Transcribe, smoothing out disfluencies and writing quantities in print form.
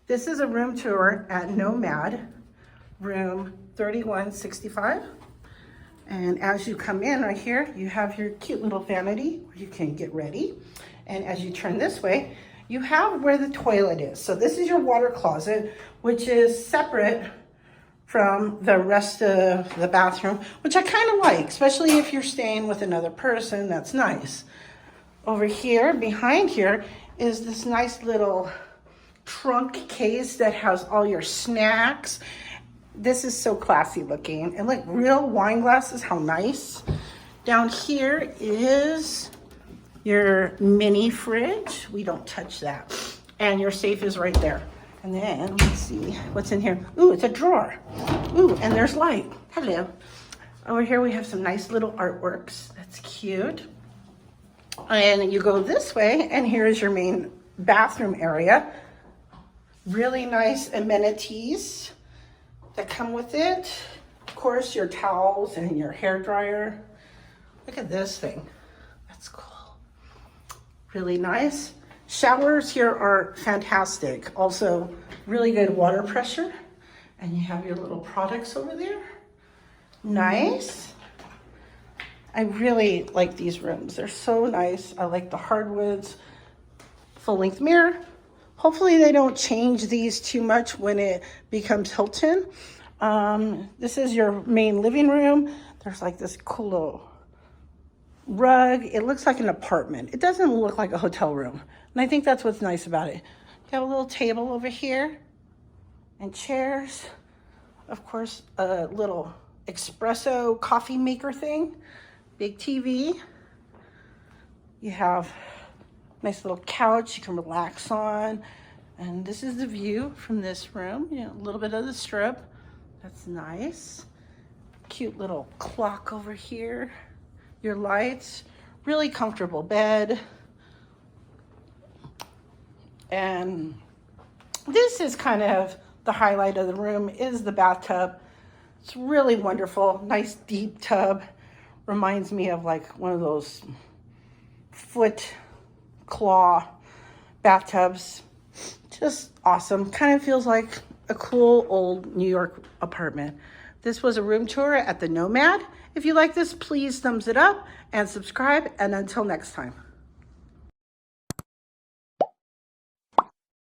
This is a room tour at Nomad, room 3165. And as you come in right here, you have your cute little vanity where you can get ready. And as you turn this way, you have where the toilet is. So this is your water closet, which is separate from the rest of the bathroom, which I kind of like, especially if you're staying with another person. That's nice. Over here, behind here, is this nice little trunk case that has all your snacks. This is so classy looking. And like real wine glasses, how nice. Down here is your mini fridge. We don't touch that. And your safe is right there. And then let's see what's in here. Ooh, it's a drawer. Ooh, and there's light. Hello. Over here we have some nice little artworks. That's cute. And you go this way, and here's your main bathroom area. Really nice amenities that come with it. Of course, your towels and your hair dryer. Look at this thing. That's cool. Really nice. Showers here are fantastic. Also, really good water pressure. And you have your little products over there. Nice. I really like these rooms. They're so nice. I like the hardwoods. Full-length mirror. Hopefully they don't change these too much when it becomes Hilton. This is your main living room. There's like this cool little rug. It looks like an apartment. It doesn't look like a hotel room. And I think that's what's nice about it. You have a little table over here and chairs. Of course, a little espresso coffee maker thing. Big TV. You have a nice little couch you can relax on. And this is the view from this room. You know, a little bit of the strip. That's nice. Cute little clock over here. Your lights. Really comfortable bed. And this is kind of the highlight of the room is the bathtub. It's really wonderful. Nice deep tub. Reminds me of like one of those foot claw bathtubs. Just awesome. Kind of feels like a cool old New York apartment. This was a room tour at the Nomad. If you like this, please thumbs it up and subscribe. And until next time.